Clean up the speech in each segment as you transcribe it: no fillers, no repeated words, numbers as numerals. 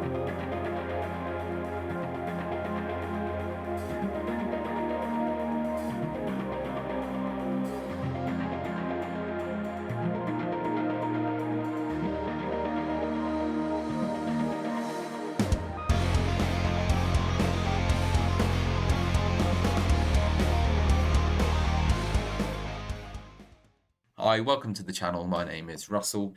Hi, welcome to the channel. My name is Russell.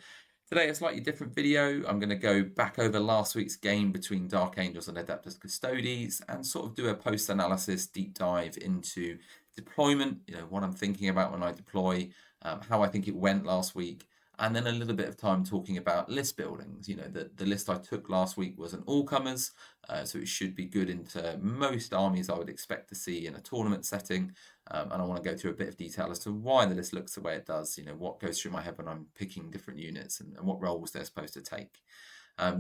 Today, a slightly different video. I'm going to go back over last week's game between Dark Angels and Adeptus Custodes and sort of do a post-analysis deep dive into deployment, what I'm thinking about when I deploy, how I think it went last week, and then a little bit of time talking about list buildings. The list I took last week was an all-comers, so it should be good into most armies I would expect to see in a tournament setting. And I want to go through a bit of detail as to why the list looks the way it does, what goes through my head when I'm picking different units and what roles they're supposed to take.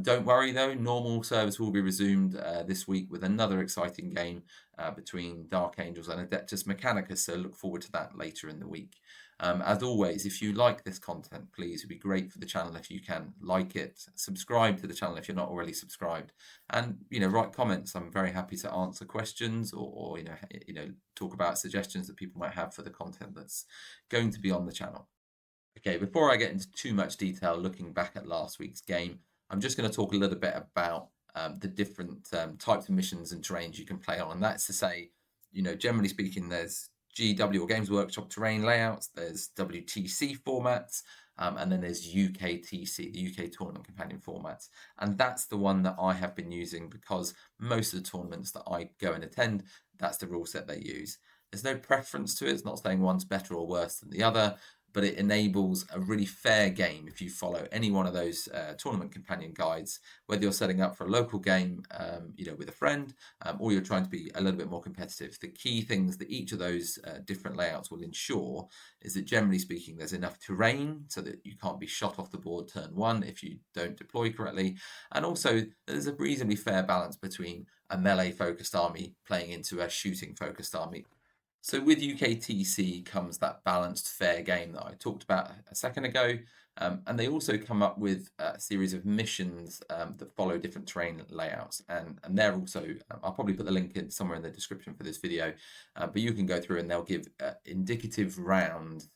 Don't worry though, normal service will be resumed this week with another exciting game between Dark Angels and Adeptus Mechanicus, so look forward to that later in the week. As always, if you like this content, please, it would be great for the channel if you can like it, subscribe to the channel if you're not already subscribed, and write comments. I'm very happy to answer questions or talk about suggestions that people might have for the content that's going to be on the channel. Okay, before I get into too much detail looking back at last week's game, I'm just going to talk a little bit about the different types of missions and terrains you can play on. And that's to say, generally speaking, there's GW or Games Workshop terrain layouts, there's WTC formats, and then there's UKTC, the UK Tournament Companion formats. And that's the one that I have been using because most of the tournaments that I go and attend, that's the rule set they use. There's no preference to it. It's not saying one's better or worse than the other, but it enables a really fair game if you follow any one of those tournament companion guides, whether you're setting up for a local game, with a friend, or you're trying to be a little bit more competitive. The key things that each of those different layouts will ensure is that, generally speaking, there's enough terrain so that you can't be shot off the board turn one if you don't deploy correctly, and also there's a reasonably fair balance between a melee-focused army playing into a shooting-focused army. So with UKTC comes that balanced, fair game that I talked about a second ago, and they also come up with a series of missions that follow different terrain layouts, and they're also, I'll probably put the link in somewhere in the description for this video, but you can go through and they'll give indicative rounds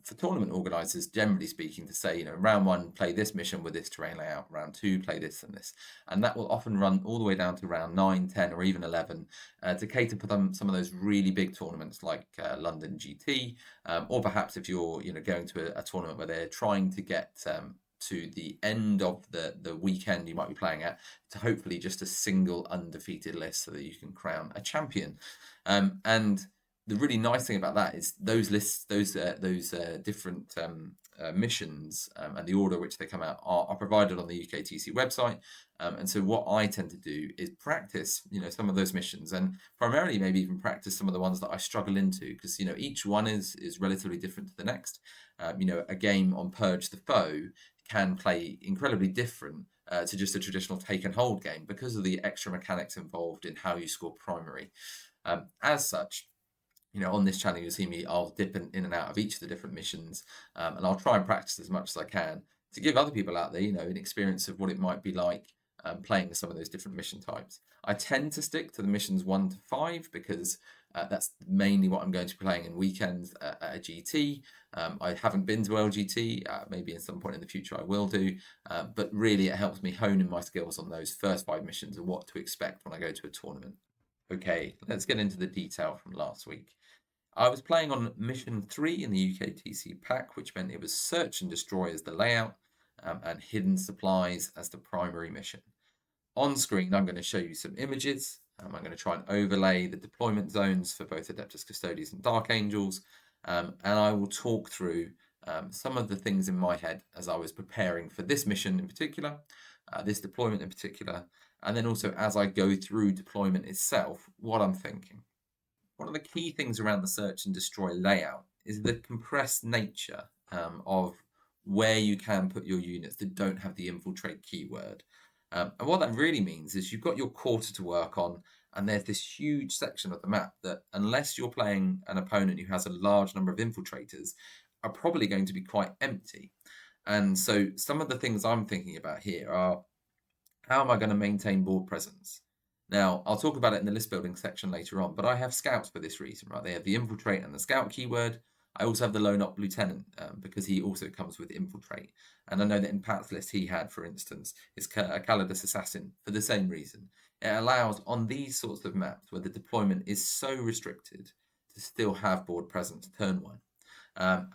for tournament organisers, generally speaking, to say, round one, play this mission with this terrain layout, round two, play this and this. And that will often run all the way down to round 9, 10, or even 11 to cater for some of those really big tournaments like London GT, or perhaps if you're going to a tournament where they're trying to get to the end of the weekend you might be playing at, to hopefully just a single undefeated list so that you can crown a champion. And the really nice thing about that is those lists, those different missions and the order which they come out are provided on the UKTC website. And so what I tend to do is practice, some of those missions, and primarily maybe even practice some of the ones that I struggle into, because each one is relatively different to the next. A game on Purge the Foe can play incredibly different to just a traditional take and hold game because of the extra mechanics involved in how you score primary. As such, on this channel, you'll see me, I'll dip in and out of each of the different missions, and I'll try and practice as much as I can to give other people out there, an experience of what it might be like playing some of those different mission types. I tend to stick to the missions 1 to 5 because that's mainly what I'm going to be playing in weekends at a GT. I haven't been to LGT, maybe at some point in the future I will do, but really it helps me hone in my skills on those first 5 missions and what to expect when I go to a tournament. Okay, let's get into the detail from last week. I was playing on Mission 3 in the UKTC pack, which meant it was Search and Destroy as the layout, and Hidden Supplies as the primary mission. On screen, I'm going to show you some images. I'm going to try and overlay the deployment zones for both Adeptus Custodes and Dark Angels, and I will talk through some of the things in my head as I was preparing for this mission in particular, this deployment in particular, and then also as I go through deployment itself, what I'm thinking. One of the key things around the Search and Destroy layout is the compressed nature of where you can put your units that don't have the infiltrate keyword. And what that really means is you've got your quarter to work on, and there's this huge section of the map that, unless you're playing an opponent who has a large number of infiltrators, are probably going to be quite empty. And so some of the things I'm thinking about here are how am I going to maintain board presence? Now, I'll talk about it in the list building section later on, but I have scouts for this reason, right? They have the infiltrate and the scout keyword. I also have the lone op lieutenant because he also comes with infiltrate. And I know that in Pat's list he had, for instance, his Calidus assassin for the same reason. It allows on these sorts of maps where the deployment is so restricted to still have board presence turn one.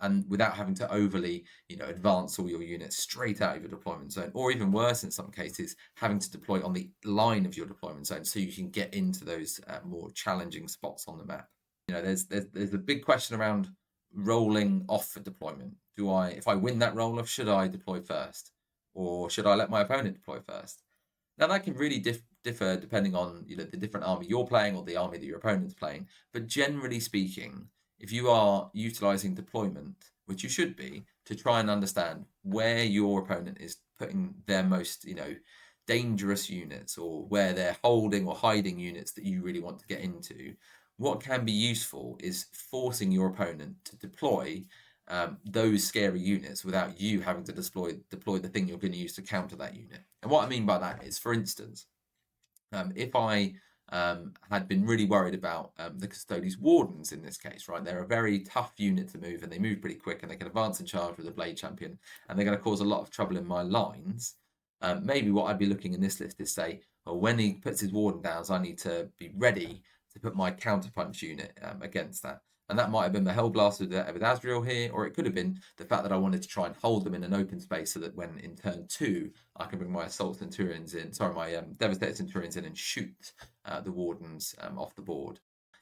And without having to overly, advance all your units straight out of your deployment zone, or even worse in some cases, having to deploy on the line of your deployment zone so you can get into those more challenging spots on the map. There's a big question around rolling off for deployment. If I win that roll off, should I deploy first, or should I let my opponent deploy first? Now that can really differ depending on the different army you're playing or the army that your opponent's playing. But generally speaking, if you are utilizing deployment, which you should be, to try and understand where your opponent is putting their most, dangerous units, or where they're holding or hiding units that you really want to get into, what can be useful is forcing your opponent to deploy those scary units without you having to deploy the thing you're going to use to counter that unit. And what I mean by that is, for instance, if I had been really worried about the Custodes Wardens in this case, right? They're a very tough unit to move, and they move pretty quick, and they can advance and charge with a Blade Champion, and they're going to cause a lot of trouble in my lines. Maybe what I'd be looking in this list is say, well, when he puts his Warden down, I need to be ready to put my counterpunch unit against that. And that might have been the Hellblast with Asriel here, or it could have been the fact that I wanted to try and hold them in an open space so that when in turn 2, I can bring my Assault Centurions in, my Devastator Centurions in and shoot the Wardens off the board.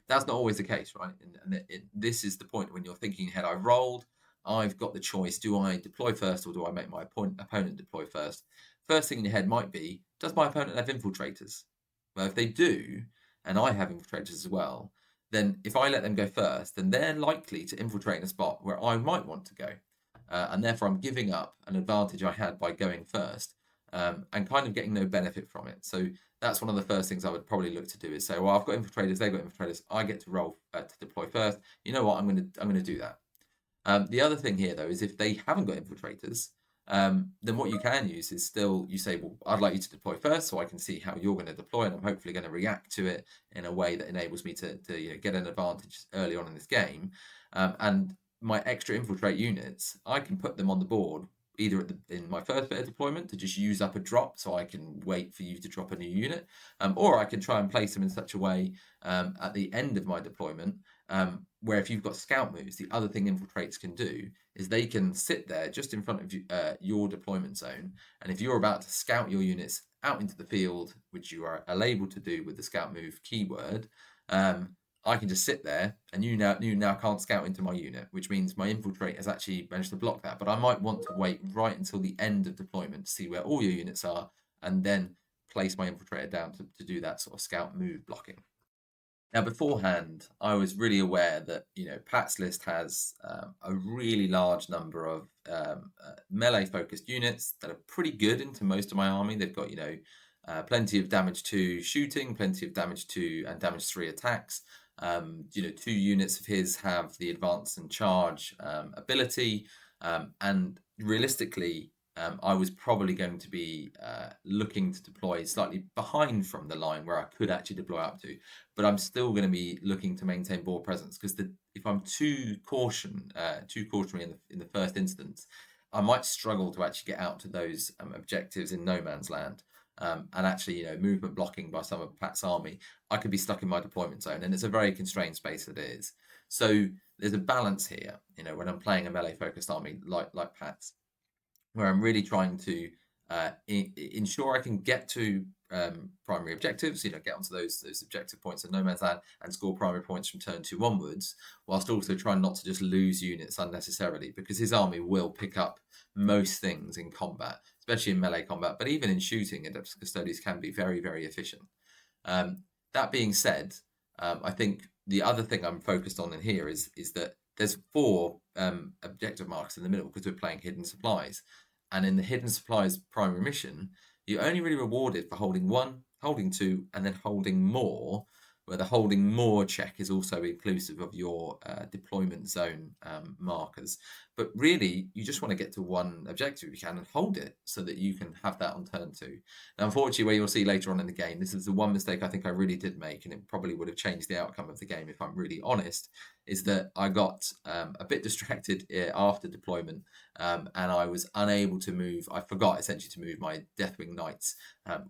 That's not always the case, right? And this is the point when you're thinking ahead. I've rolled, I've got the choice. Do I deploy first, or do I make my opponent deploy first? First thing in your head might be, does my opponent have infiltrators? Well, if they do, and I have infiltrators as well, then if I let them go first, then they're likely to infiltrate in a spot where I might want to go. And therefore, I'm giving up an advantage I had by going first and kind of getting no benefit from it. So that's one of the first things I would probably look to do is say, well, I've got infiltrators, they've got infiltrators, I get to roll to deploy first. You know what? I'm going to do that. The other thing here, though, is if they haven't got infiltrators, then what you can use is still, you say, well, I'd like you to deploy first so I can see how you're going to deploy, and I'm hopefully going to react to it in a way that enables me to get an advantage early on in this game. And my extra infiltrate units, I can put them on the board either in my first bit of deployment to just use up a drop so I can wait for you to drop a new unit, or I can try and place them in such a way at the end of my deployment where if you've got scout moves, the other thing infiltrates can do is they can sit there just in front of you, your deployment zone, and if you're about to scout your units out into the field, which you are able to do with the scout move keyword, I can just sit there, and you now can't scout into my unit, which means my infiltrate has actually managed to block that. But I might want to wait right until the end of deployment to see where all your units are, and then place my infiltrator down to do that sort of scout move blocking. Now, beforehand, I was really aware that Pat's list has a really large number of melee-focused units that are pretty good into most of my army. They've got plenty of damage 2 shooting, plenty of damage 2 and damage 3 attacks. 2 units of his have the advance and charge ability, and realistically, I was probably going to be looking to deploy slightly behind from the line where I could actually deploy up to, but I'm still going to be looking to maintain board presence, because if I'm too cautionary in the first instance, I might struggle to actually get out to those objectives in no man's land. And actually, movement blocking by some of Pat's army, I could be stuck in my deployment zone, and it's a very constrained space that it is. So there's a balance here, when I'm playing a melee-focused army like Pat's, where I'm really trying to ensure I can get to primary objectives, get onto those objective points in no man's land and score primary points from turn 2 onwards, whilst also trying not to just lose units unnecessarily, because his army will pick up most things in combat, especially in melee combat, but even in shooting, Adeptus Custodes can be very, very efficient. That being said, I think the other thing I'm focused on in here is that there's 4 objective markers in the middle, because we're playing hidden supplies. And in the hidden supplies primary mission, you're only really rewarded for holding 1, holding 2, and then holding more where the holding more check is also inclusive of your deployment zone markers. But really, you just want to get to one objective if you can and hold it so that you can have that on turn 2. Now, unfortunately, where you'll see later on in the game, this is the one mistake I think I really did make, and it probably would have changed the outcome of the game if I'm really honest, is that I got a bit distracted after deployment, and I was unable to move. I forgot essentially to move my Deathwing Knights,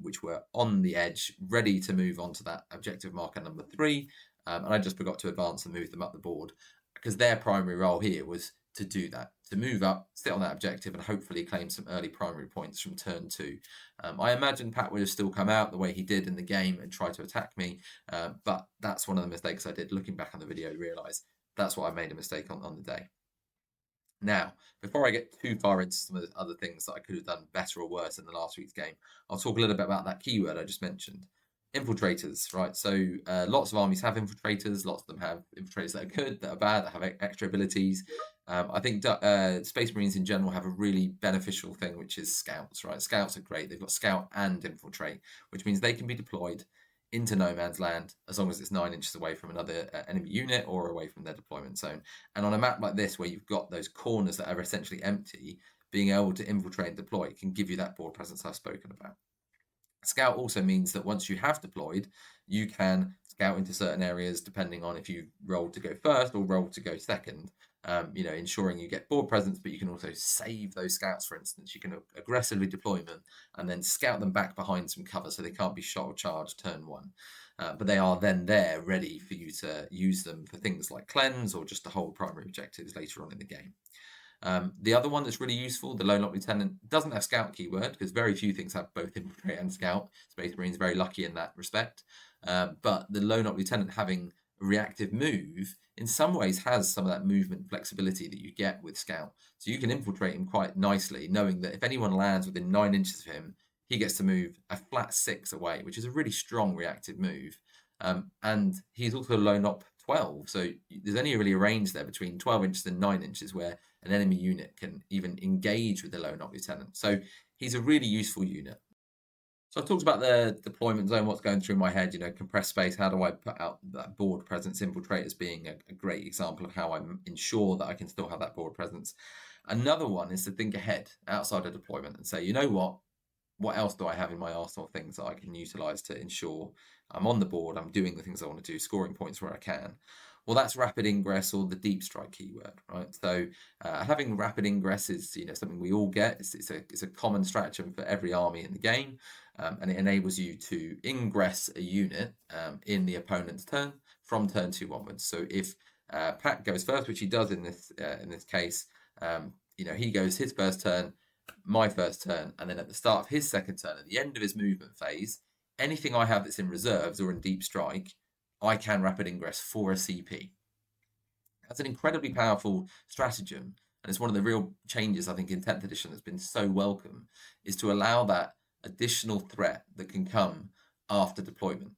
which were on the edge, ready to move on to that objective marker number 3, and I just forgot to advance and move them up the board, because their primary role here was to do that, to move up, sit on that objective, and hopefully claim some early primary points from turn 2. I imagine Pat would have still come out the way he did in the game and tried to attack me, but that's one of the mistakes I did. Looking back on the video, realise that's what I made a mistake on the day. Now, before I get too far into some of the other things that I could have done better or worse in the last week's game, I'll talk a little bit about that keyword I just mentioned. Infiltrators, right? So lots of armies have infiltrators. Lots of them have infiltrators that are good, that are bad, that have extra abilities. I think Space Marines in general have a really beneficial thing, which is scouts, right? Scouts are great. They've got scout and infiltrate, which means they can be deployed into no man's land as long as it's 9 inches away from another enemy unit or away from their deployment zone. And on a map like this, where you've got those corners that are essentially empty, being able to infiltrate and deploy can give you that board presence I've spoken about. Scout also means that once you have deployed, you can scout into certain areas depending on if you rolled to go first or rolled to go second, ensuring you get board presence, but you can also save those scouts, for instance. You can aggressively deploy them and then scout them back behind some cover so they can't be shot or charged turn 1. But they are then there ready for you to use them for things like cleanse or just to hold primary objectives later on in the game. The other one that's really useful, the Lone Lock Lieutenant, doesn't have scout keyword because very few things have both infiltrate and scout. Space Marine's very lucky in that respect. But the Lone Lock Lieutenant having a reactive move in some ways has some of that movement flexibility that you get with scout. So you can infiltrate him quite nicely, knowing that if anyone lands within 9 inches of him, he gets to move a flat 6 away, which is a really strong reactive move. And he's also Lone Lock 12, so there's only really a range there between 12 inches and 9 inches where an enemy unit can even engage with the Lone Lock Lieutenant. So he's a really useful unit. So I've talked about the deployment zone, what's going through my head, compressed space, how do I put out that board presence? Infiltrate as being a great example of how I ensure that I can still have that board presence. Another one is to think ahead outside of deployment and say, you know what else do I have in my arsenal of things that I can utilize to ensure I'm on the board, I'm doing the things I want to do, scoring points where I can? Well, that's rapid ingress or the deep strike keyword, right? So having rapid ingress is something we all get. It's a common stratagem for every army in the game, and it enables you to ingress a unit in the opponent's turn from turn 2 onwards. So if Pat goes first, which he does in this case, he goes his first turn, my first turn, and then at the start of his second turn, at the end of his movement phase, anything I have that's in reserves or in deep strike, I can rapid ingress for a CP. That's an incredibly powerful stratagem, and it's one of the real changes I think in 10th edition that's been so welcome, is to allow that additional threat that can come after deployment.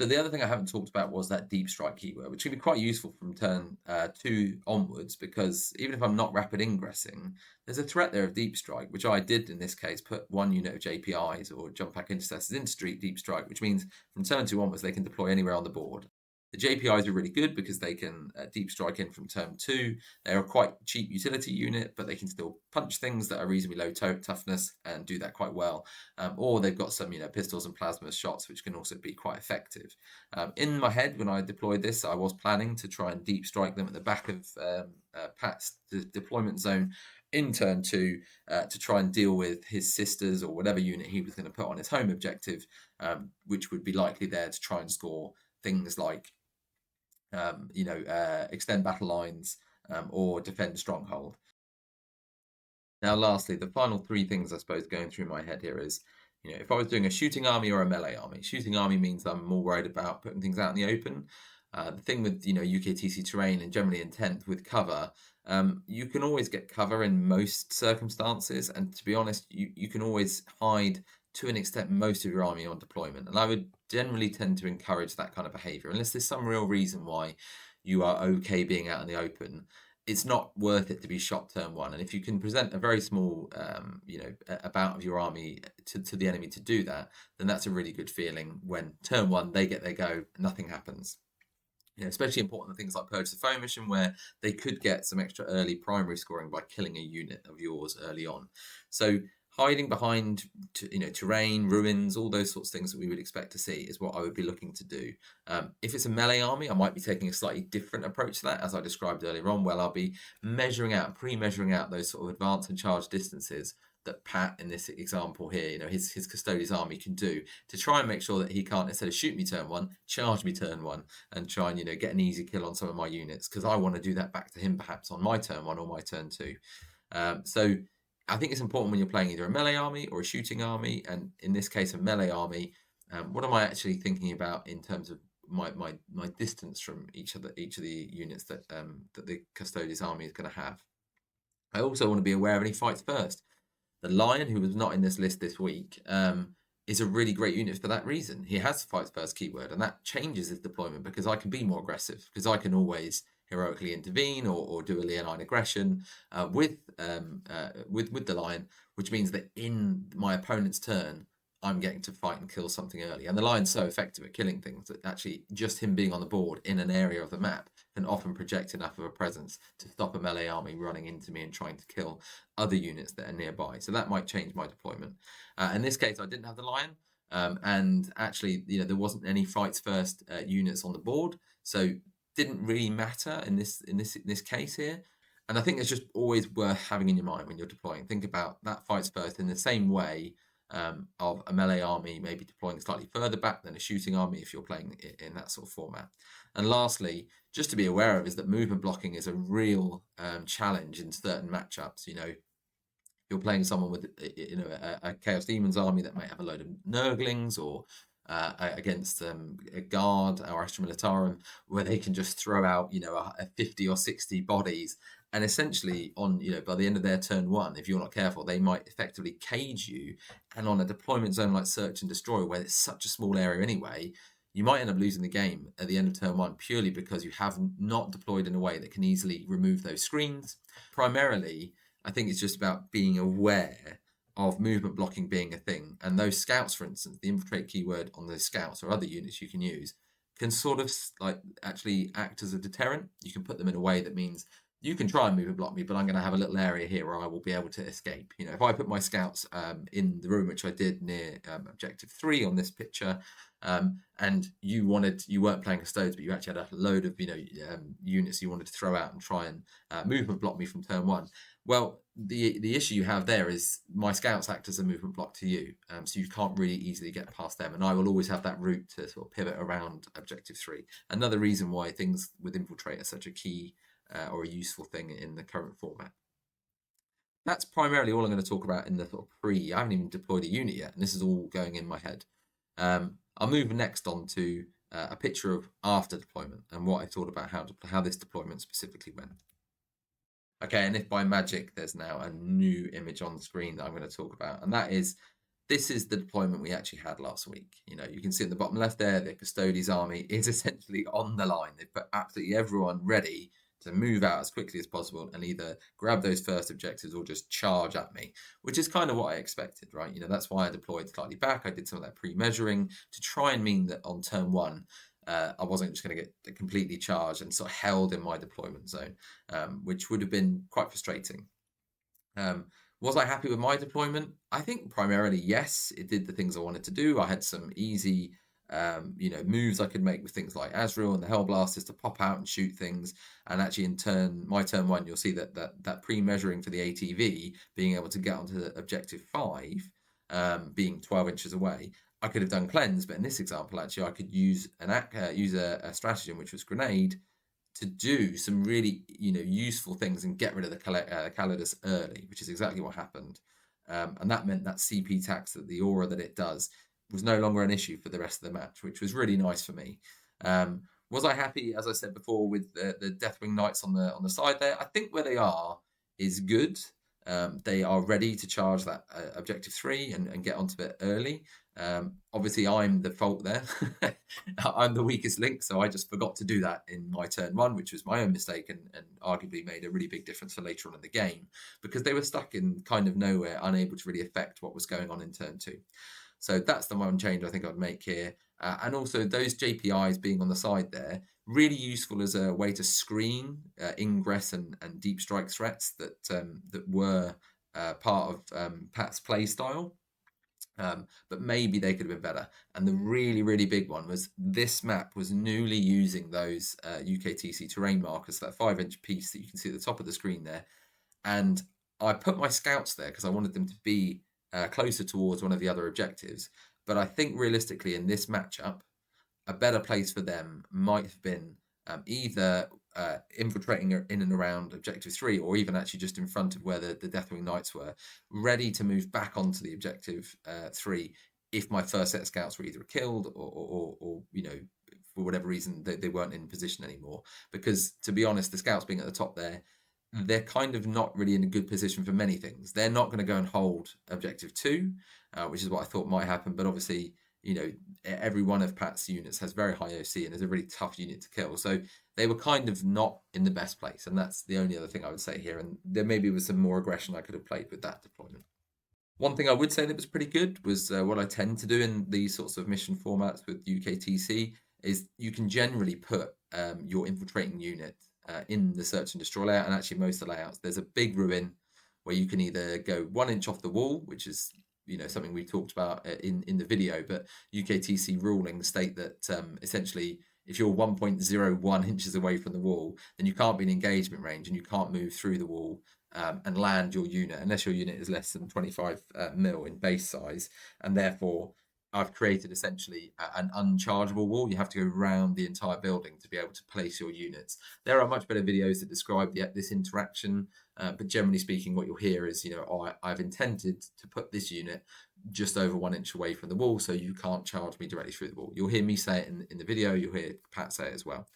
So the other thing I haven't talked about was that deep strike keyword, which can be quite useful from turn 2 onwards, because even if I'm not rapid ingressing, there's a threat there of deep strike, which I did in this case, put 1 unit of JPIs or jump pack intercessors into deep strike, which means from turn 2 onwards, they can deploy anywhere on the board. The JPIs are really good because they can deep strike in from turn 2. They're a quite cheap utility unit, but they can still punch things that are reasonably low toughness and do that quite well. Or they've got some pistols and plasma shots, which can also be quite effective. In my head, when I deployed this, I was planning to try and deep strike them at the back of Pat's deployment zone in turn 2 to try and deal with his sisters or whatever unit he was going to put on his home objective, which would be likely there to try and score things like extend battle lines or defend stronghold. Now, lastly, the final 3 things I suppose going through my head here is, if I was doing a shooting army or a melee army. Shooting army means I'm more worried about putting things out in the open. The thing with UKTC terrain and generally in 10th with cover, you can always get cover in most circumstances, and to be honest, you can always hide to an extent most of your army on deployment, and I would generally tend to encourage that kind of behavior unless there's some real reason why you are okay being out in the open. it's not worth it to be shot turn one. And if you can present a very small, amount of your army to the enemy to do that, then that's a really good feeling when turn one, they get their go, nothing happens. Especially important in things like Purge the Foe mission, where they could get some extra early primary scoring by killing a unit of yours early on. So hiding behind, terrain, ruins, all those sorts of things that we would expect to see is what I would be looking to do. If it's a melee army, I might be taking a slightly different approach to that, as I described earlier on, where I'll be pre-measuring out those sort of advance and charge distances that Pat, in this example here, his Custodes army can do to try and make sure that he can't, instead of shoot me turn one, charge me turn one and try and, get an easy kill on some of my units, because I want to do that back to him perhaps on my turn one or my turn two. So I think it's important when you're playing either a melee army or a shooting army, and in this case, a melee army, what am I actually thinking about in terms of my distance from each of the units that the Custodes army is going to have? I also want to be aware of any fights first. The Lion, who was not in this list this week, is a really great unit for that reason. He has the fights first keyword, and that changes his deployment because I can be more aggressive, because I can always heroically intervene or do a leonine aggression with the Lion, which means that in my opponent's turn, I'm getting to fight and kill something early. And the Lion's so effective at killing things that actually just him being on the board in an area of the map can often project enough of a presence to stop a melee army running into me and trying to kill other units that are nearby. So that might change my deployment. In this case, I didn't have the Lion. And actually, there wasn't any fights first units on the board. So didn't really matter in this case here. And I think it's just always worth having in your mind when you're deploying. Think about that fights first in the same way of a melee army maybe deploying slightly further back than a shooting army if you're playing in that sort of format. And lastly, just to be aware of is that movement blocking is a real challenge in certain matchups. You're playing someone with a Chaos Demons army that might have a load of Nurglings, or against a Guard or Astra Militarum, where they can just throw out a 50 or 60 bodies, and essentially on by the end of their turn one, if you're not careful, they might effectively cage you. And on a deployment zone like Search and Destroy, where it's such a small area anyway, you might end up losing the game at the end of turn one purely because you have not deployed in a way that can easily remove those screens. Primarily, I think it's just about being aware of movement blocking being a thing. And those scouts, for instance, the infiltrate keyword on those scouts or other units you can use can sort of actually act as a deterrent. You can put them in a way that means you can try and movement block me, but I'm going to have a little area here where I will be able to escape. If I put my scouts in the room, which I did near objective 3 on this picture, and you weren't playing Custodes, but you actually had a load of units you wanted to throw out and try and movement block me from turn one. Well, the issue you have there is my scouts act as a movement block to you, so you can't really easily get past them, and I will always have that route to sort of pivot around objective 3. Another reason why things with infiltrate are such a key or a useful thing in the current format. That's primarily all I'm going to talk about in the sort of I haven't even deployed a unit yet, and this is all going in my head. I'll move next on to a picture of after deployment and what I thought about how this deployment specifically went. Okay, and if by magic there's now a new image on the screen that I'm going to talk about, and this is the deployment we actually had last week. You can see at the bottom left there, the Custodes army is essentially on the line. They've put absolutely everyone ready to move out as quickly as possible and either grab those first objectives or just charge at me, which is kind of what I expected, right? That's why I deployed slightly back. I did some of that pre-measuring to try and mean that on turn one, I wasn't just going to get completely charged and sort of held in my deployment zone, which would have been quite frustrating. Was I happy with my deployment? I think primarily yes, it did the things I wanted to do. I had some easy moves I could make with things like Azrael and the Hellblasters to pop out and shoot things. And actually in my turn one, you'll see that pre-measuring for the ATV, being able to get onto objective 5, being 12 inches away, I could have done cleanse, but in this example, actually, I could use a stratagem, which was grenade, to do some really useful things and get rid of the Calidus early, which is exactly what happened. And that meant that CP tax, that the aura that it does, was no longer an issue for the rest of the match, which was really nice for me. Was I happy, as I said before, with the Deathwing Knights on the side there? I think where they are is good. They are ready to charge that objective 3 and get onto it early. Obviously, I'm the fault there. I'm the weakest link, so I just forgot to do that in my turn one, which was my own mistake, and arguably made a really big difference for later on in the game, because they were stuck in kind of nowhere, unable to really affect what was going on in turn two. So that's the one change I think I'd make here. And also those JPIs being on the side there, really useful as a way to screen ingress and deep strike threats that were part of Pat's play style. But maybe they could have been better. And the really, really big one was this map was newly using those UKTC terrain markers, that 5-inch piece that you can see at the top of the screen there. And I put my scouts there because I wanted them to be closer towards one of the other objectives. But I think realistically in this matchup, a better place for them might have been either infiltrating in and around Objective 3, or even actually just in front of where the Deathwing Knights were, ready to move back onto the Objective 3 if my first set of scouts were either killed or you know, for whatever reason they weren't in position anymore. Because to be honest, the scouts being at the top there, they're kind of not really in a good position for many things. They're not going to go and hold Objective 2, which is what I thought might happen. But obviously, you know, every one of Pat's units has very high OC and is a really tough unit to kill. So they were kind of not in the best place. And that's the only other thing I would say here. And there maybe was some more aggression I could have played with that deployment. One thing I would say that was pretty good was what I tend to do in these sorts of mission formats with UKTC is you can generally put your infiltrating unit in the search and destroy layout, and actually most of the layouts. There's a big ruin where you can either go 1 inch off the wall, which is, you know, something we talked about in the video, but UKTC ruling state that essentially if you're 1.01 inches away from the wall, then you can't be in engagement range and you can't move through the wall and land your unit unless your unit is less than 25 mil in base size, and therefore I've created essentially an unchargeable wall. You have to go around the entire building to be able to place your units. There are much better videos that describe this interaction, but generally speaking, what you'll hear is, you know, I've intended to put this unit just over 1 inch away from the wall, so you can't charge me directly through the wall. You'll hear me say it in the video. You'll hear Pat say it as well.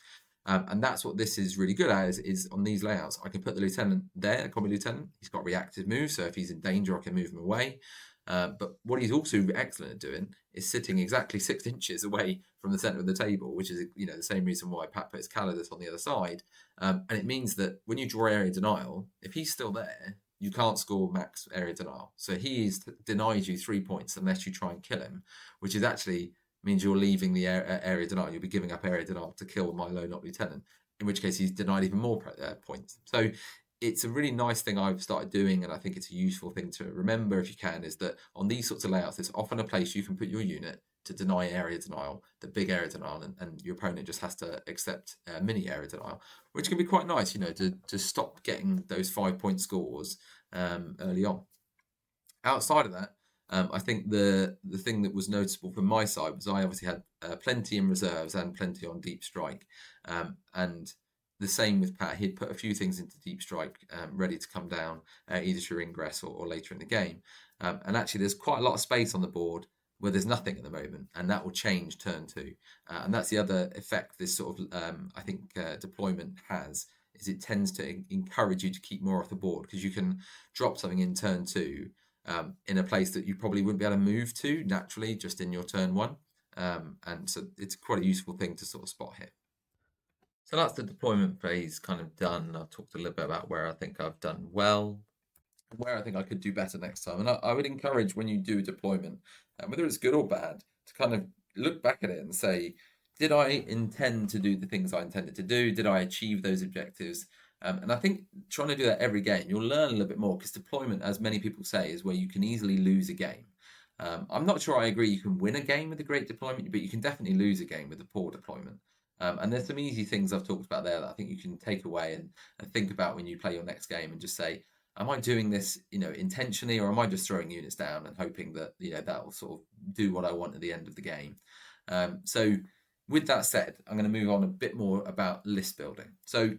And that's what this is really good at, is on these layouts. I can put the lieutenant there, a combat lieutenant. He's got reactive moves, so if he's in danger, I can move him away. But what he's also excellent at doing is sitting exactly 6 inches away from the center of the table, which is, you know, the same reason why Pat puts Calidus on the other side. And it means that when you draw area denial, if he's still there, you can't score max area denial. So he denies you 3 points unless you try and kill him, which is actually means you're leaving the area denial. You'll be giving up area denial to kill my low not lieutenant, in which case he's denied even more points. So it's a really nice thing I've started doing, and I think it's a useful thing to remember if you can, is that on these sorts of layouts, there's often a place you can put your unit to deny area denial, the big area denial, and your opponent just has to accept mini area denial, which can be quite nice, you know, to stop getting those 5-point scores early on. Outside of that, I think the thing that was noticeable from my side was I obviously had plenty in reserves and plenty on deep strike, and the same with Pat. He'd put a few things into deep strike ready to come down either through ingress or later in the game. And actually, there's quite a lot of space on the board where there's nothing at the moment, and that will change turn 2. And that's the other effect this sort of, I think, deployment has, is it tends to encourage you to keep more off the board, because you can drop something in turn 2 in a place that you probably wouldn't be able to move to naturally just in your turn 1. And so it's quite a useful thing to sort of spot here. So that's the deployment phase kind of done. I've talked a little bit about where I think I've done well, where I think I could do better next time. And I would encourage, when you do deployment, whether it's good or bad, to kind of look back at it and say, did I intend to do the things I intended to do? Did I achieve those objectives? And I think trying to do that every game, you'll learn a little bit more, because deployment, as many people say, is where you can easily lose a game. I'm not sure I agree you can win a game with a great deployment, but you can definitely lose a game with a poor deployment. And there's some easy things I've talked about there that I think you can take away and think about when you play your next game, and just say, am I doing this, you know, intentionally, or am I just throwing units down and hoping that, you know, that will sort of do what I want at the end of the game? So with that said, I'm going to move on a bit more about list building. So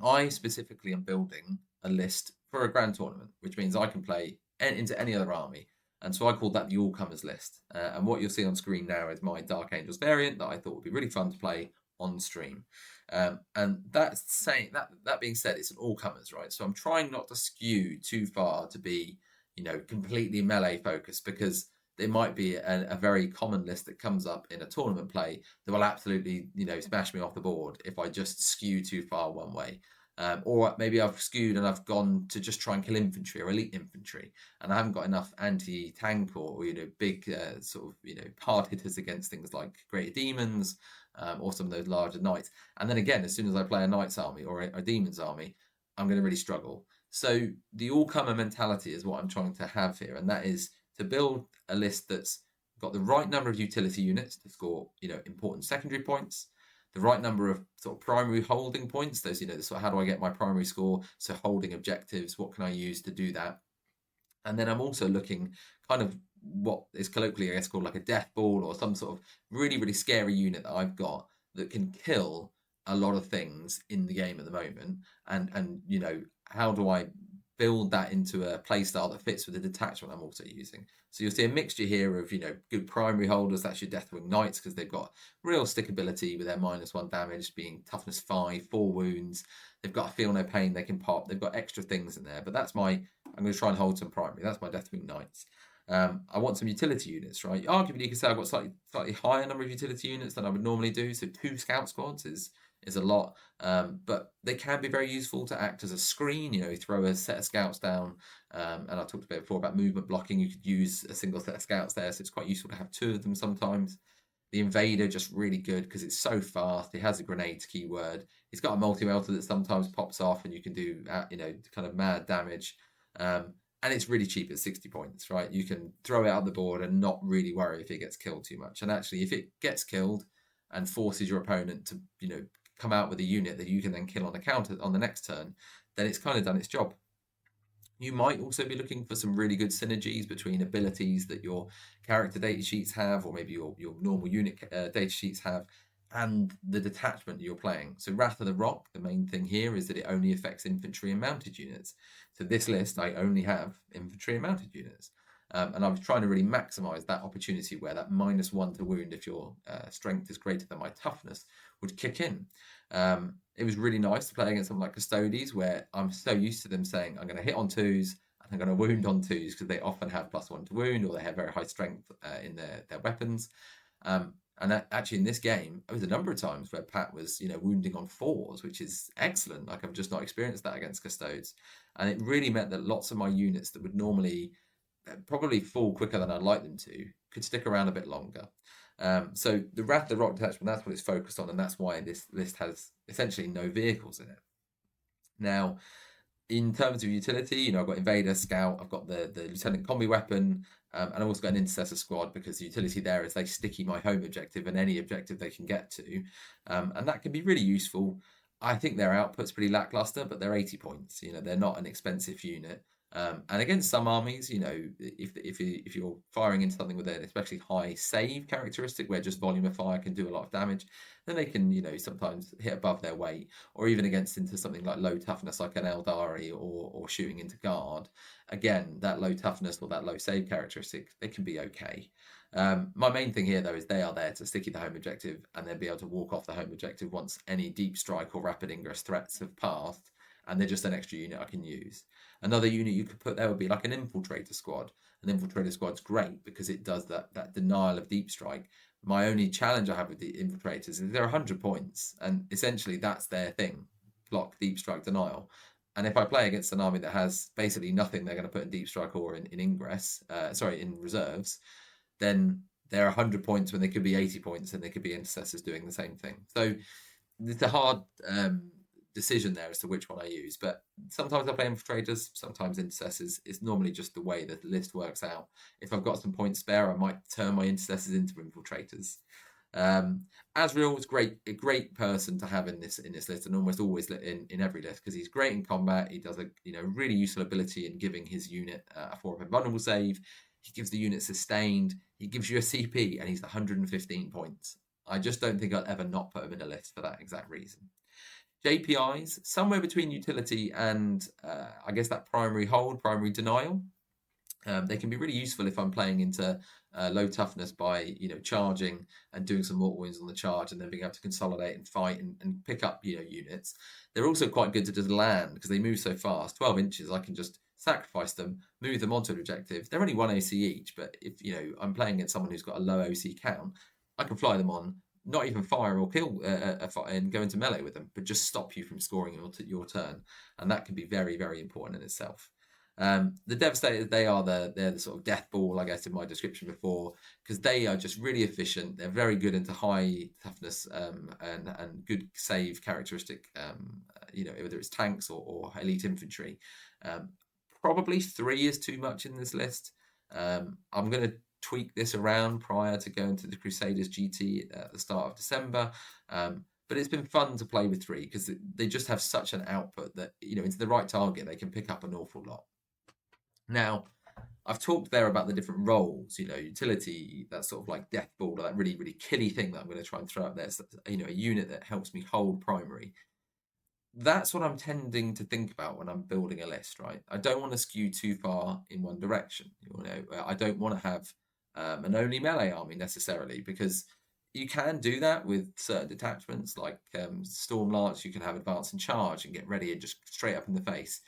I specifically am building a list for a grand tournament, which means I can play into any other army. And so I called that the all-comers list. And what you'll see on screen now is my Dark Angels variant that I thought would be really fun to play on stream. And that being said, it's an all-comers, right? So I'm trying not to skew too far to be, you know, completely melee focused, because it might be a very common list that comes up in a tournament play that will absolutely, smash me off the board if I just skew too far one way. Or maybe I've skewed and I've gone to just try and kill infantry or elite infantry, and I haven't got enough anti-tank or big sort of hard hitters against things like greater demons or some of those larger knights. And then again, as soon as I play a knight's army or a demon's army, I'm going to really struggle. So the all-comer mentality is what I'm trying to have here, and that is to build a list that's got the right number of utility units to score important secondary points, the right number of sort of primary holding points. Those, sort of how do I get my primary score? So holding objectives, what can I use to do that? And then I'm also looking kind of what is colloquially, I guess, called like a death ball or some sort of really, really scary unit that I've got that can kill a lot of things in the game at the moment. And how do I build that into a playstyle that fits with the detachment I'm also using? So you'll see a mixture here of, good primary holders. That's your Deathwing Knights, because they've got real stickability with their -1 damage, being toughness 5, 4 wounds. They've got a feel no pain they can pop. They've got extra things in there, but I'm going to try and hold some primary. That's my Deathwing Knights. I want some utility units, right? Arguably, you could say I've got slightly higher number of utility units than I would normally do. So 2 scout squads is a lot, but they can be very useful to act as a screen. You throw a set of scouts down, and I talked a bit before about movement blocking. You could use a single set of scouts there, so it's quite useful to have 2 of them sometimes. The Invader, just really good because it's so fast. It has a grenades keyword. It's got a multi-melter that sometimes pops off, and you can do kind of mad damage. And it's really cheap at 60 points, right? You can throw it out the board and not really worry if it gets killed too much. And actually, if it gets killed and forces your opponent to, come out with a unit that you can then kill on a counter on the next turn, then it's kind of done its job. You might also be looking for some really good synergies between abilities that your character data sheets have, or maybe your normal unit data sheets have, and the detachment you're playing. So Wrath of the Rock, the main thing here is that it only affects infantry and mounted units. So this list, I only have infantry and mounted units. And I was trying to really maximize that opportunity where that -1 to wound, if your strength is greater than my toughness, would kick in. It was really nice to play against something like Custodes, where I'm so used to them saying, I'm going to hit on 2s, and I'm going to wound on 2s, because they often have +1 to wound, or they have very high strength in their weapons. And actually in this game, there was a number of times where Pat was, wounding on 4s, which is excellent. Like, I've just not experienced that against Custodes. And it really meant that lots of my units that would normally probably fall quicker than I'd like them to could stick around a bit longer. So the Wrath of the Rock detachment, that's what it's focused on, and that's why this list has essentially no vehicles in it. Now, in terms of utility, I've got Invader, Scout, I've got the Lieutenant Combi Weapon, and I've also got an Intercessor Squad, because the utility there is they sticky my home objective and any objective they can get to. And that can be really useful. I think their output's pretty lackluster, but they're 80 points. They're not an expensive unit. And against some armies, if you're firing into something with an especially high save characteristic, where just volume of fire can do a lot of damage, then they can, sometimes hit above their weight, or even into something like low toughness, like an Eldari, or shooting into guard. Again, that low toughness or that low save characteristic, they can be okay. My main thing here, though, is they are there to sticky the home objective and then be able to walk off the home objective once any deep strike or rapid ingress threats have passed, and they're just an extra unit I can use. Another unit you could put there would be like an Infiltrator Squad. An Infiltrator Squad's great because it does that denial of deep strike. My only challenge I have with the Infiltrators is they're 100 points, and essentially that's their thing: block, deep strike, denial. And if I play against an army that has basically nothing they're going to put in deep strike or in ingress, in reserves, then they're 100 points when they could be 80 points, and they could be intercessors doing the same thing. So it's a hard decision there as to which one I use, but sometimes I play infiltrators, sometimes intercessors. It's normally just the way that the list works out. If I've got some points spare, I might turn my intercessors into infiltrators. Azrael is a great person to have in this list, and almost always in every list, because he's great in combat. He does a really useful ability in giving his unit a 4 invulnerable save. He gives the unit sustained. He gives you a CP, and he's 115 points. I just don't think I'd ever not put him in a list for that exact reason. JPIs, somewhere between utility and I guess that primary hold, primary denial. They can be really useful if I'm playing into low toughness by charging and doing some mortal wounds on the charge, and then being able to consolidate and fight and pick up units. They're also quite good to just land, because they move so fast. 12 inches, I can just sacrifice them, move them onto an objective. They're only 1 OC each, but if I'm playing against someone who's got a low OC count, I can fly them on, not even fire or kill and go into melee with them, but just stop you from scoring your turn, and that can be very, very important in itself. The Devastators, they're the sort of death ball, I guess, in my description before, because they are just really efficient. They're very good into high toughness and good save characteristic, whether it's tanks or elite infantry. Probably 3 is too much in this list. I'm going to tweak this around prior to going to the Crusaders GT at the start of December. But it's been fun to play with 3 because they just have such an output that, into the right target, they can pick up an awful lot. Now, I've talked there about the different roles, utility, that sort of like death ball, or that really, really killy thing that I'm going to try and throw up there. So, a unit that helps me hold primary. That's what I'm tending to think about when I'm building a list, right? I don't want to skew too far in one direction. I don't want to have an only melee army necessarily, because you can do that with certain detachments like Storm Lance. You can have advance and charge and get ready and just straight up in the face.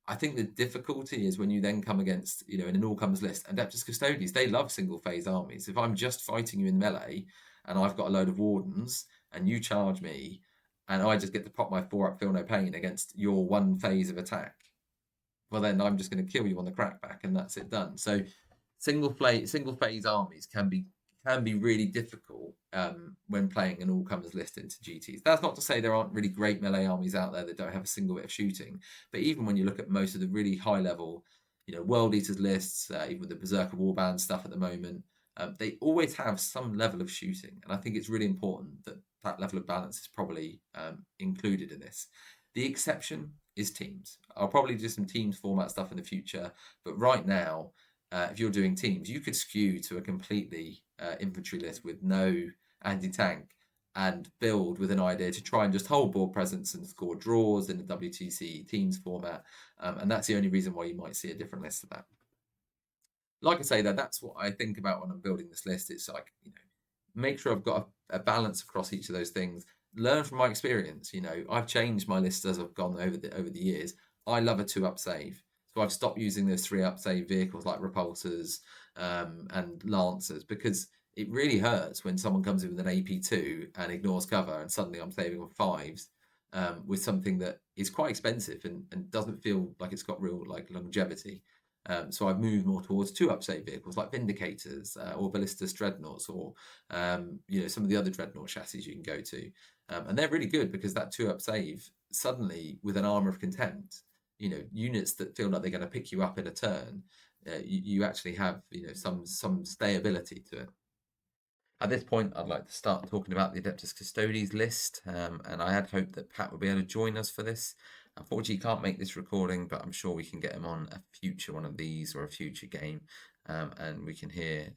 I think the difficulty is when you then come against, in an all-comers list, Adeptus Custodes, they love single-phase armies. If I'm just fighting you in melee and I've got a load of wardens and you charge me and I just get to pop my 4-up Feel No Pain against your one phase of attack, well, then I'm just going to kill you on the crackback and that's it done. So single-phase armies can be really difficult when playing an all-comers list into GTs. That's not to say there aren't really great melee armies out there that don't have a single bit of shooting, but even when you look at most of the really high-level, World Eaters lists, even with the Berserker Warband stuff at the moment, they always have some level of shooting, and I think it's really important that that level of balance is probably included in this. The exception is teams. I'll probably do some teams format stuff in the future, but right now, if you're doing teams, you could skew to a completely infantry list with no anti-tank and build with an idea to try and just hold board presence and score draws in the WTC teams format. And that's the only reason why you might see a different list of that. Like I say, that's what I think about when I'm building this list. It's like, make sure I've got a balance across each of those things. Learn from my experience. I've changed my list as I've gone over the years. I love a 2-up save. So I've stopped using those 3-up save vehicles like Repulsors and Lancers, because it really hurts when someone comes in with an AP2 and ignores cover and suddenly I'm saving on 5s with something that is quite expensive and doesn't feel like it's got real longevity. So I've moved more towards 2-up save vehicles like Vindicators or Ballistas Dreadnoughts or some of the other Dreadnought chassis you can go to. And they're really good because that 2-up save, suddenly with an Armour of Contempt, units that feel like they're going to pick you up in a turn, you actually have some stayability to it. At this point, I'd like to start talking about the Adeptus Custodes list, and I had hoped that Pat would be able to join us for this. Unfortunately, he can't make this recording, but I'm sure we can get him on a future one of these or a future game, and we can hear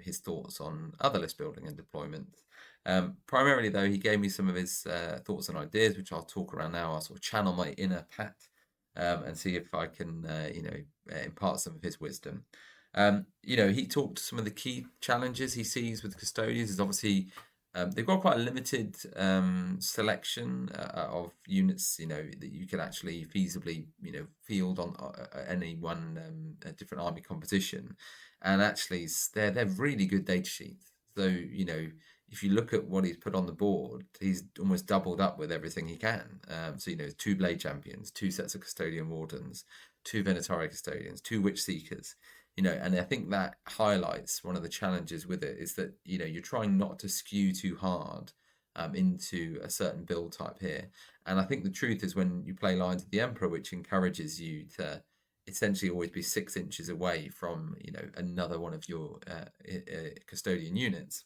his thoughts on other list building and deployment. Primarily, though, he gave me some of his thoughts and ideas, which I'll talk around now. I'll sort of channel my inner Pat and see if I can, impart some of his wisdom. He talked to some of the key challenges he sees with Custodians. Is obviously they've got quite a limited selection of units, that you can actually feasibly, field on any one different army composition, and actually they're really good data sheets. So if you look at what he's put on the board, he's almost doubled up with everything he can. So 2 Blade Champions, 2 sets of Custodian Wardens, 2 Venatari Custodians, 2 Witch Seekers. And I think that highlights one of the challenges with it is that, you're trying not to skew too hard into a certain build type here. And I think the truth is when you play Lions of the Emperor, which encourages you to essentially always be 6 inches away from, another one of your custodian units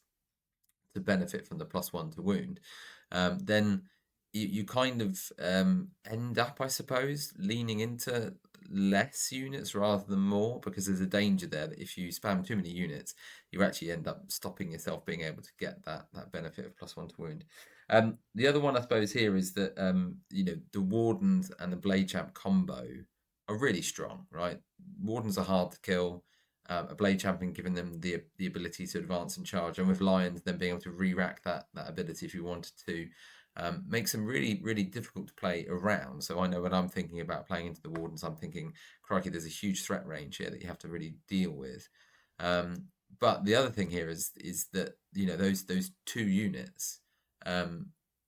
to benefit from the +1 to wound, then you kind of end up, I suppose, leaning into less units rather than more, because there's a danger there that if you spam too many units, you actually end up stopping yourself being able to get that benefit of +1 to wound. The other one, I suppose, here is that the Wardens and the Blade Champ combo are really strong, right? Wardens are hard to kill. A Blade Champion giving them the ability to advance and charge, and with Lions then being able to re-rack that ability if you wanted to. makes them really, really difficult to play around. So I know when I'm thinking about playing into the Wardens, I'm thinking, crikey, there's a huge threat range here that you have to really deal with. But the other thing here is that, you know, those two units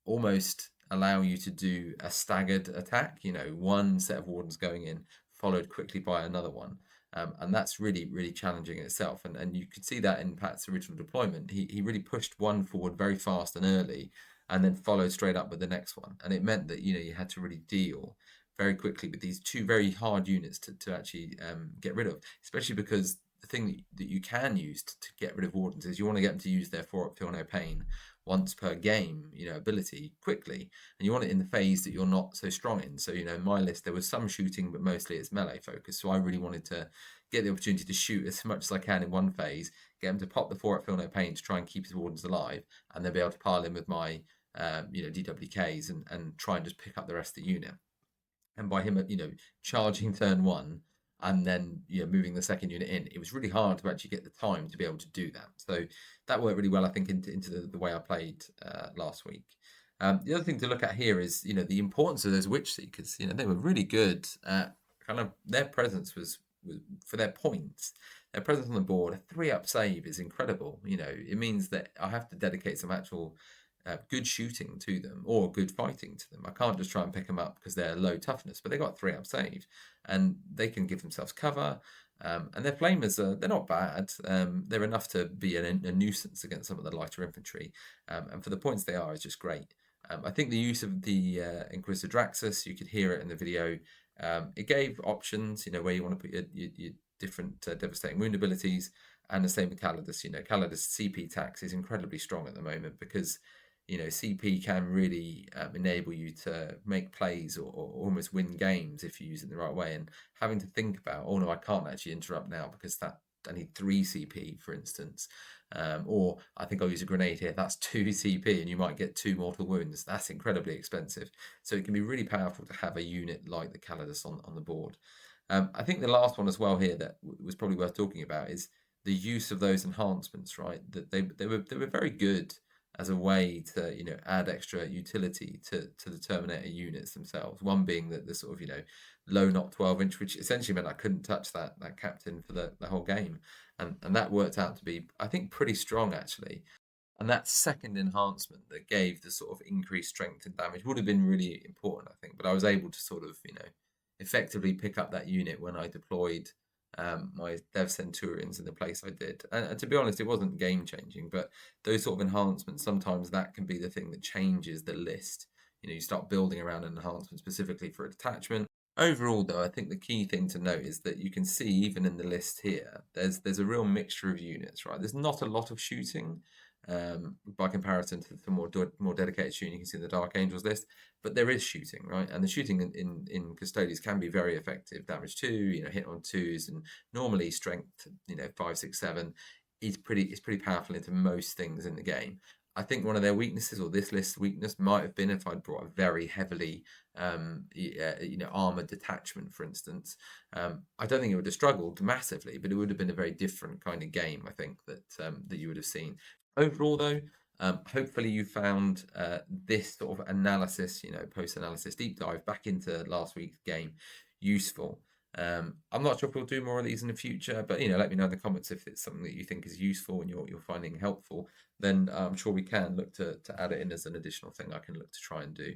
almost allow you to do a staggered attack, you know, one set of Wardens going in, followed quickly by another one. And that's really, really challenging in itself. And you could see that in Pat's original deployment. He really pushed one forward very fast and early, and then followed straight up with the next one. And it meant that, you know, you had to really deal very quickly with these two very hard units to actually get rid of, especially because the thing that you can use to get rid of Wardens is you want to get them to use their Feel No Pain once per game, you know, ability quickly, and you want it in the phase that you're not so strong in. So, you know, in my list there was some shooting, but mostly it's melee focus. So I really wanted to get the opportunity to shoot as much as I can in one phase, get him to pop the 4 at Feel No Pain to try and keep his Wardens alive, and then be able to pile in with my you know, DWKs and try and just pick up the rest of the unit. And by him, you know, charging turn 1 and then, you know, moving the second unit in, it was really hard to actually get the time to be able to do that. So that worked really well, I think, into the way I played last week. The other thing to look at here is, you know, the importance of those Witch Seekers. You know, they were really good at kind of, their presence was for their points. Their presence on the board, a 3-up save is incredible. You know, it means that I have to dedicate some actual good shooting to them or good fighting to them. I can't just try and pick them up because they're low toughness, but they got 3-up save and they can give themselves cover. And their flamers they're not bad. They're enough to be a nuisance against some of the lighter infantry. And for the points they are, is just great. I think the use of the Inquisitor Draxus, you could hear it in the video. It gave options, you know, where you want to put your different devastating wound abilities, and the same with Calidus. You know, Calidus CP tax is incredibly strong at the moment because, you know, CP can really enable you to make plays or almost win games if you use it in the right way. And having to think about, oh no, I can't actually interrupt now because I need 3 CP, for instance. Or I think I'll use a grenade here. That's 2 CP and you might get 2 mortal wounds. That's incredibly expensive. So it can be really powerful to have a unit like the Calidus on the board. I think the last one as well here that was probably worth talking about is the use of those enhancements, right? That they were very good as a way to, you know, add extra utility to the Terminator units themselves. One being that the sort of, you know, low not 12-inch, which essentially meant I couldn't touch that captain for the whole game. And that worked out to be, I think, pretty strong actually. And that second enhancement that gave the sort of increased strength and damage would have been really important, I think. But I was able to sort of, you know, effectively pick up that unit when I deployed my Dev Centurions in the place I did. And to be honest, it wasn't game changing, but those sort of enhancements, sometimes that can be the thing that changes the list. You know, you start building around an enhancement specifically for a detachment. Overall, though, I think the key thing to note is that you can see, even in the list here, there's a real mixture of units, right? There's not a lot of shooting by comparison to the more dedicated shooting you can see in the Dark Angels list, but there is shooting, right? And the shooting in Custodes can be very effective. Damage 2, you know, hit on 2s, and normally strength, you know, 5, 6, 7 is pretty powerful into most things in the game. I think one of their weaknesses, or this list's weakness, might have been if I'd brought a very heavily, you know, armored detachment, for instance. I don't think it would have struggled massively, but it would have been a very different kind of game, I think, that that you would have seen. Overall, though, hopefully you found this sort of analysis, you know, post-analysis deep dive back into last week's game useful. I'm not sure if we'll do more of these in the future, but, you know, let me know in the comments if it's something that you think is useful and you're finding helpful. Then I'm sure we can look to add it in as an additional thing I can look to try and do.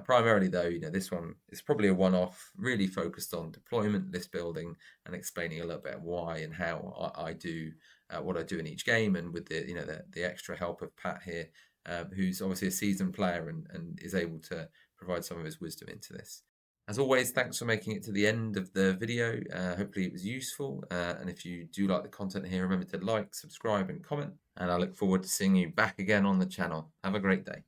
Primarily, though, you know, this one is probably a one-off, really focused on deployment, list building, and explaining a little bit why and how I do what I do in each game, and with the, you know, the extra help of Pat here, who's obviously a seasoned player and is able to provide some of his wisdom into this. As always, thanks for making it to the end of the video. Hopefully it was useful. And if you do like the content here, remember to like, subscribe, and comment. And I look forward to seeing you back again on the channel. Have a great day.